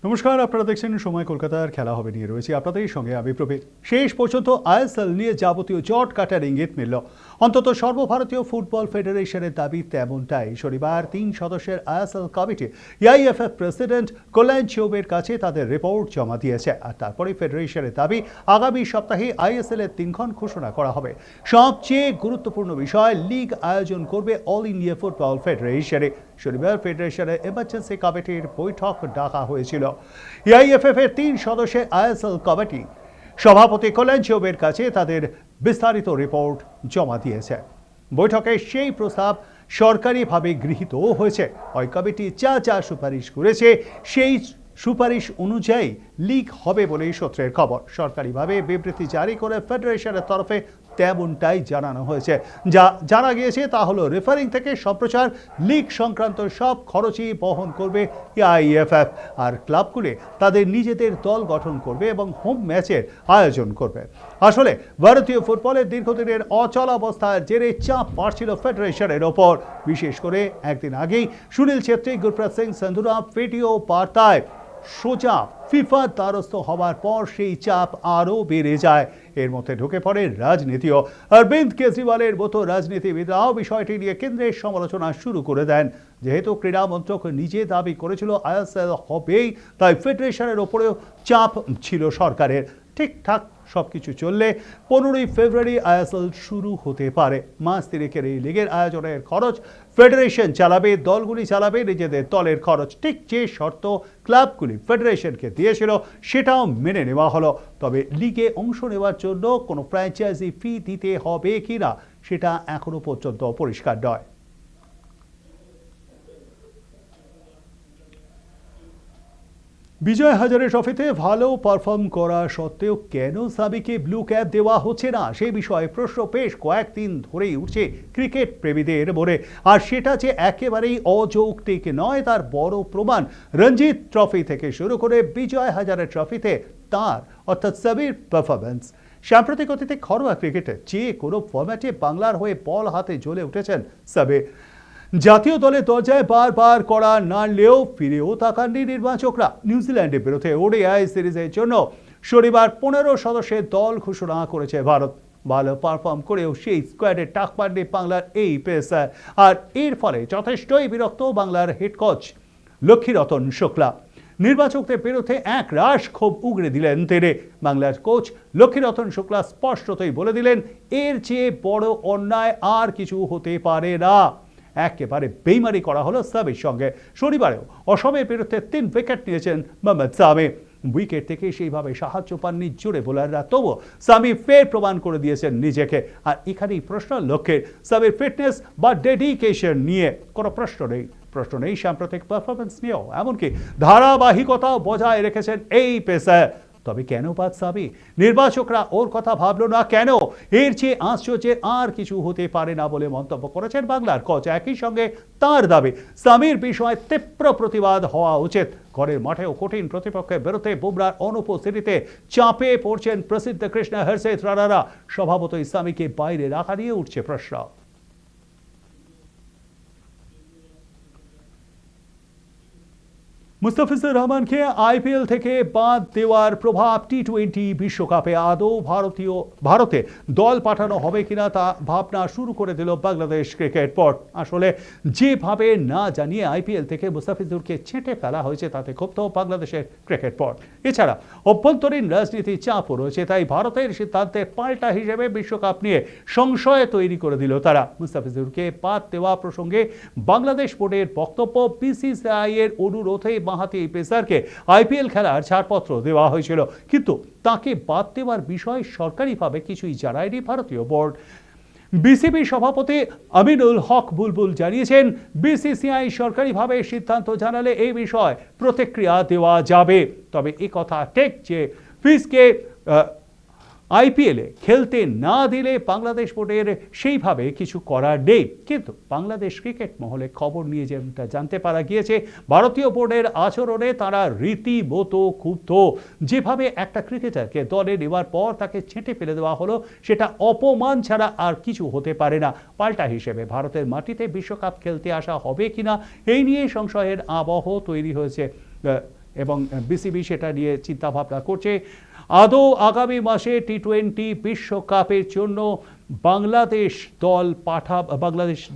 নমস্কার, আপনারা দেখছেন সময় কলকাতার খেলা হবে নিয়ে রয়েছে আপনাদের সঙ্গে আমি প্রবীর। শেষ পর্যন্ত আইএসএল নিয়ে যাবতীয় জট কাটার ইঙ্গিত মিলল। অন্তত সর্বভারতীয় ফুটবল ফেডারেশনের দাবি তেমনটাই। শনিবার 3 সদস্যের আইএসএল কমিটি এআইএফএফ প্রেসিডেন্ট কল্যাণ চৌবের কাছে তাদের রিপোর্ট জমা দিয়েছে। আর তারপরে ফেডারেশনের দাবি আগামী সপ্তাহে আইএসএল এর দিনক্ষণ ঘোষণা করা হবে। সবচেয়ে গুরুত্বপূর্ণ বিষয়, লিগ আয়োজন করবে অল ইন্ডিয়া ফুটবল ফেডারেশনে। শনিবার ফেডারেশনের এমার্জেন্সি কমিটির বৈঠক ডাকা হয়েছিল। এআইএফএফ এর 3 সদস্যের আইএসএল কমিটি সভাপতি কল্যাণ চৌবের কাছে তাদের বিস্তারিত রিপোর্ট জমা দিয়েছে। বৈঠকে সেই প্রস্তাব সরকারিভাবে গৃহীত হয়েছে। ওই কমিটি যা সুপারিশ করেছে সেই সুপারিশ অনুযায়ী লিগ হবে বলে সূত্রের খবর। সরকারিভাবে বিবৃতি জারি করে ফেডারেশনের তরফে তেমনটাই জানানো হয়েছে। যা জানা গিয়েছে তা হলো, রেফারিং থেকে সম্প্রচার, লিগ সংক্রান্ত সব খরচই বহন করবে এআইএফএফ। আর ক্লাবগুলি তাদের নিজেদের দল গঠন করবে এবং হোম ম্যাচের আয়োজন করবে। আসলে ভারতীয় ফুটবলের দীর্ঘদিনের অচলাবস্থার জেরে চাপ বাড়ছিল ফেডারেশনের ওপর। বিশেষ করে একদিন আগেই সুনীল ছেত্রী, গুরপ্রীত সিং সান্ধুরা ভিডিও বার্তায় সোজা ফিফার দ্বারস্থ হওয়ার পর সেই চাপ আরও বেড়ে যায়। এর মধ্যে ঢুকে পড়ে রাজনীতিও। অরবিন্দ কেজরিওয়ালের মতো রাজনীতিবিদরাও বিষয়টি নিয়ে কেন্দ্রের সমালোচনা শুরু করে দেন। যেহেতু ক্রীড়া মন্ত্রক নিজে দাবি করেছিল আইএসএল হবেই, তাই ফেডারেশনের ওপরেও চাপ ছিল সরকারের। ঠিকঠাক সবকিছু চললে 15ই ফেব্রুয়ারি আইএসএল শুরু হতে পারে। মাস তিনেকের এই লিগের আয়োজনের খরচ ফেডারেশন চালাবে, দলগুলি চালাবে নিজেদের দলের খরচ। ঠিক যে শর্ত ক্লাবগুলি ফেডারেশনকে দিয়েছিল সেটাও মেনে নেওয়া হলো। তবে লিগে অংশ নেওয়ার জন্য কোনো ফ্র্যাঞ্চাইজি ফি দিতে হবে কিনা সেটা এখনো পর্যন্ত পরিষ্কার নয়। বিজয় হাজারে ট্রফিতে ভালো পারফর্ম করা সত্ত্বেও কেন সাবিকে ব্লু ক্যাপ দেওয়া হচ্ছে না সেই বিষয়ে প্রশ্ন বেশ কয়েকদিন ধরেই উঠছে ক্রিকেট প্রেমীদের মনে। আর সেটা যে একেবারেই অযৌক্তিক নয় তার বড় প্রমাণ রঞ্জিত ট্রফি থেকে শুরু করে বিজয় হাজারে ট্রফিতে তার অর্থাৎ সাবির পারফরমেন্স। সাম্প্রতিক অতীতে ঘরোয়া ক্রিকেটে যে কোনো ফরম্যাটে বাংলার হয়ে বল হাতে জ্বলে উঠেছেন সাবির। জাতীয় দলের দরজায় বারবার করা নাড়লেও ফিরেও তাকাননি নির্বাচকরা। নিউজিল্যান্ডের বিরুদ্ধে ওডিআই সিরিজের জন্য শনিবার 15 সদস্যের দল ঘোষণা করেছে ভারত। ভালো পারফর্ম করেও সেই স্কোয়াডে টাক পাননি বাংলার এই পেসার। আর এর ফলে যথেষ্টই বিরক্ত বাংলার হেড কোচ লক্ষ্মীরতন শুক্লা। নির্বাচকদের বিরুদ্ধে এক রাশ ক্ষোভ উগড়ে দিলেন তিনি। বাংলার কোচ লক্ষ্মীরতন শুক্লা স্পষ্টতই বলে দিলেন, এর চেয়ে বড় অন্যায় আর কিছু হতে পারে না। একেবারে বেইমানি করা হলো সাবির সঙ্গে। শনিবারেও অসমের বিরুদ্ধে 3 উইকেট নিয়েছেন মোহাম্মদ সামি। উইকেট থেকে সেইভাবে সাহায্য পাননি জোরে বোলাররা, তবুও সামি ফের প্রমাণ করে দিয়েছেন নিজেকে। আর এখানেই প্রশ্ন লক্ষ্যের, সামির ফিটনেস বা ডেডিকেশন নিয়ে কোনো প্রশ্ন নেই সাম্প্রতিক পারফরমেন্স নিয়েও। এমনকি ধারাবাহিকতাও বজায় রেখেছেন এই পেসার। তবে কেন বাদ সাবি? নির্বাচকরা ওর কথা ভাবলো না কেন? এর চেয়ে আশ্চর্যের আর কিছু হতে পারে না বলে মন্তব্য করেছেন বাংলার কোচ। একই সঙ্গে তার দাবি, সামির বিষয়ে তীব্র প্রতিবাদ হওয়া উচিত। ঘরের মাঠেও কঠিন প্রতিপক্ষের বিরুদ্ধে বুমরার অনুপস্থিতিতে চাপে পড়ছেন প্রসিদ্ধ কৃষ্ণ হর্ষিত রানারা। স্বভাবতই সামিকে বাইরে রাখা নিয়ে উঠছে প্রশ্ন। মুস্তাফিজুর রহমানকে আইপিএল থেকে বাদ দেওয়ার প্রভাব টি-20 বিশ্বকাপে আদৌ ভারতে দল পাঠানো হবে কিনা তা ভাবনা শুরু করে দিল বাংলাদেশ ক্রিকেট বোর্ড। আসলে যেভাবে না জানিয়ে আইপিএল থেকে মুস্তাফিজুরকে ছেঁটে ফেলা হয়েছে তাতে ক্ষুব্ধ বাংলাদেশের ক্রিকেট বোর্ড। এছাড়া অভ্যন্তরীণ রাজনীতির চাপও রয়েছে, তাই ভারতের সিদ্ধান্তের পাল্টা হিসেবে বিশ্বকাপ নিয়ে সংশয় তৈরি করে দিল তারা। মুস্তাফিজুরকে বাদ দেওয়া প্রসঙ্গে বাংলাদেশ বোর্ডের বক্তব্য, বিসিসিআই এর অনুরোধে বাঁহাতি পেসারকে আইপিএল খেলার ছাড়পত্র দেওয়া হয়েছিল, কিন্তু তাকে বাদ দেওয়ার বিষয়ে সরকারিভাবে কিছুই জানায়নি ভারতীয় বোর্ড। বিসিবি সভাপতি আমিনুল হক বুলবুল জানিয়েছেন, বিসিসিআই সরকারিভাবে সিদ্ধান্ত জানালে এই বিষয়ে প্রতিক্রিয়া দেওয়া যাবে। তবে একথা ঠিক যে ফিজকে আইপিএলে খেলতে না দিলে বাংলাদেশ বোর্ডের সেইভাবে কিছু করার নেই। কিন্তু বাংলাদেশ ক্রিকেট মহলে খবর নিয়ে যেটা জানতে পারা গিয়েছে, ভারতীয় বোর্ডের আচরণে তারা রীতিমতো ক্ষুব্ধ। যেভাবে একটা ক্রিকেটারকে দলে নেওয়ার পর তাকে ছেঁটে ফেলে দেওয়া হলো, সেটা অপমান ছাড়া আর কিছু হতে পারে না। পাল্টা হিসেবে ভারতের মাটিতে বিশ্বকাপ খেলতে আসা হবে কিনা এই নিয়ে সংশয়ের আবহ তৈরি হয়েছে এবং বিসিবি সেটা নিয়ে চিন্তাভাবনা করছে। আদৌ আগামী মাসে টি-20 বিশ্বকাপের জন্য বাংলাদেশ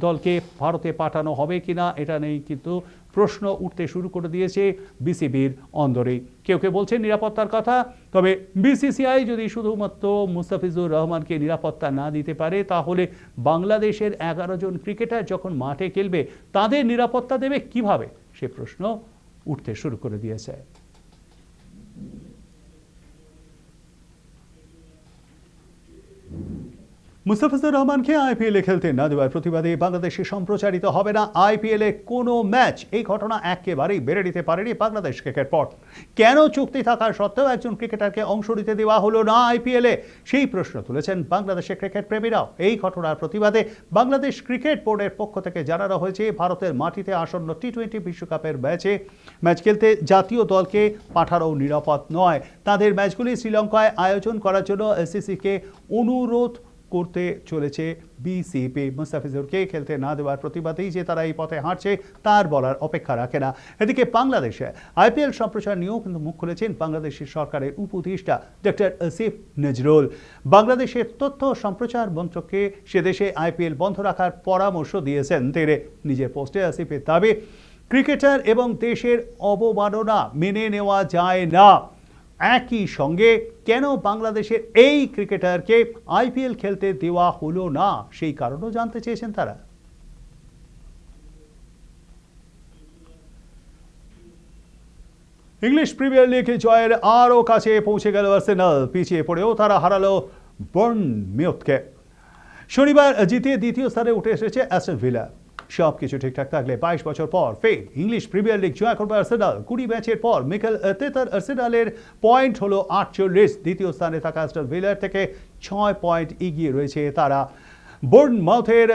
দলকে ভারতে পাঠানো হবে কিনা এটা নিয়ে কিন্তু প্রশ্ন উঠতে শুরু করে দিয়েছে বিসিবির অন্দরে। কেউ কেউ বলছেন নিরাপত্তার কথা, তবে বিসিসিআই যদি শুধুমাত্র মুস্তাফিজুর রহমানকে নিরাপত্তা না দিতে পারে তাহলে বাংলাদেশের 11 জন ক্রিকেটার যখন মাঠে খেলবে তাদের নিরাপত্তা দেবে কিভাবে, সে প্রশ্ন উঠতে শুরু করে দিয়েছে। মুস্তাফিজুর রহমানকে আইপিএলে খেলতে না দেওয়ার প্রতিবাদে বাংলাদেশে সম্প্রচারিত হবে না আইপিএলে কোনো ম্যাচ। এই ঘটনা একেবারেই বেড়ে দিতে পারেনি বাংলাদেশ ক্রিকেট বোর্ড। কেন চুক্তি থাকা সত্ত্বেও একজন ক্রিকেটারকে অংশ নিতে দেওয়া হলো না আইপিএলে, সেই প্রশ্ন তুলেছেন বাংলাদেশের ক্রিকেট প্রেমীরাও। এই ঘটনার প্রতিবাদে বাংলাদেশ ক্রিকেট বোর্ডের পক্ষ থেকে জানানো হয়েছে ভারতের মাটিতে আসন্ন টি-20 বিশ্বকাপের ম্যাচ খেলতে জাতীয় দলকে পাঠানো নিরাপদ নয়। তাদের ম্যাচগুলি শ্রীলঙ্কায় আয়োজন করার জন্য এসিসিকে অনুরোধ করতে চলেছে বিসিবি। মুস্তাফিজুরকে খেলতে না দেওয়ার প্রতিবাদেই যে তারা এই পথে হাঁটছে তার বলার অপেক্ষা রাখে না। এদিকে বাংলাদেশে আইপিএল সম্প্রচার নিয়েও কিন্তু মুখ খুলেছেন বাংলাদেশের সরকারের উপদেষ্টা ডক্টর আসিফ নজরুল। বাংলাদেশের তথ্য সম্প্রচার মন্ত্রককে সে দেশে আইপিএল বন্ধ রাখার পরামর্শ দিয়েছেন তিনি। নিজের পোস্টে আসিফের দাবি, ক্রিকেটার এবং দেশের অবমাননা মেনে নেওয়া যায় না। একই সঙ্গে কেন বাংলাদেশের এই ক্রিকেটারকে আইপিএল খেলতে দেওয়া হলো না সেই কারণও জানতে চেয়েছেন তারা। ইংলিশ প্রিমিয়ার লিগে জয়ের আরও কাছে পৌঁছে গেল আর্সেনাল। পিছিয়ে পড়েও তারা হারালো বার্নমাউথকে। শনিবার জিতে দ্বিতীয় স্থানে উঠে এসেছে অ্যাস্টন ভিলা। সব কিছু ঠিকঠাক থাকলে 22 বছর পর ফের ইংলিশ প্রিমিয়ার লিগ জয় করবে আর্সেনাল। 20 ম্যাচের পর মিকেল আর্তেতার আর্সেনালের পয়েন্ট হলো 48। দ্বিতীয় স্থানে থাকা অ্যাস্টন ভিলার থেকে 6 পয়েন্ট এগিয়ে রয়েছে তারা। বোর্নমাউথের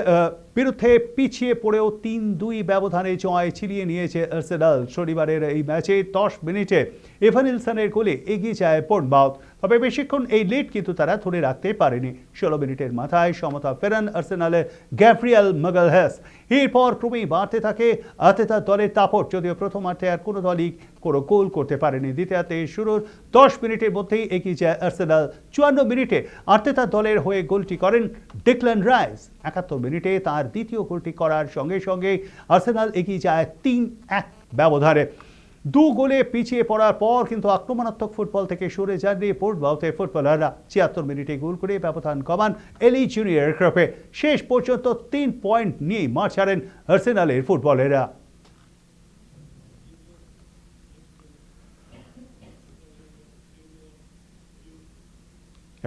বিরুদ্ধে পিছিয়ে পড়েও 3-2 ব্যবধানে জয় ছিনিয়ে নিয়েছে আর্সেনাল। শনিবারের এই ম্যাচে 10 মিনিটে এভানিলসনের গোলে এগিয়ে যায় বোর্নমাউথ, তবে বেশিক্ষণ এই লিড কিন্তু তারা ধরে রাখতে পারেনি। 16 মিনিটের মাথায় সমতা ফেরান আর্সেনালের গ্যাব্রিয়েল মাগালহাস। এরপর ক্রমেই বাড়তে থাকে আর্তেতার দলের দাপট। যদিও প্রথমার্ধে আর কোনো দলই কোনো গোল করতে পারেনি। দ্বিতীয়ার্ধে শুরুর 10 মিনিটের মধ্যেই এগিয়ে যায় আর্সেনাল। 54 মিনিটে আর্তেতার দলের হয়ে গোলটি করেন ডিক্ল্যান রাইস। 71 মিনিটে তার দ্বিতীয় গোলটি করার সঙ্গে সঙ্গে আর্সেনাল এগিয়ে যায় 3-1 ব্যবধানে। 2 গোলে পিছিয়ে পড়ার পর কিন্তু আক্রমণাত্মক ফুটবল থেকে সরে যাননি বোর্নমাউথের ফুটবলাররা। 76 মিনিটে গোল করে ব্যবধান কমান এলি জুনিয়র ক্রপে। শেষ পর্যন্ত 3 পয়েন্ট নিয়ে মাঠ ছাড়েন আর্সেনালের ফুটবলাররা।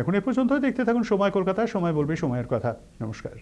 এখন এ পর্যন্ত দেখতে থাকুন সময় কলকাতা। সময় বলবে সময়ের কথা। নমস্কার।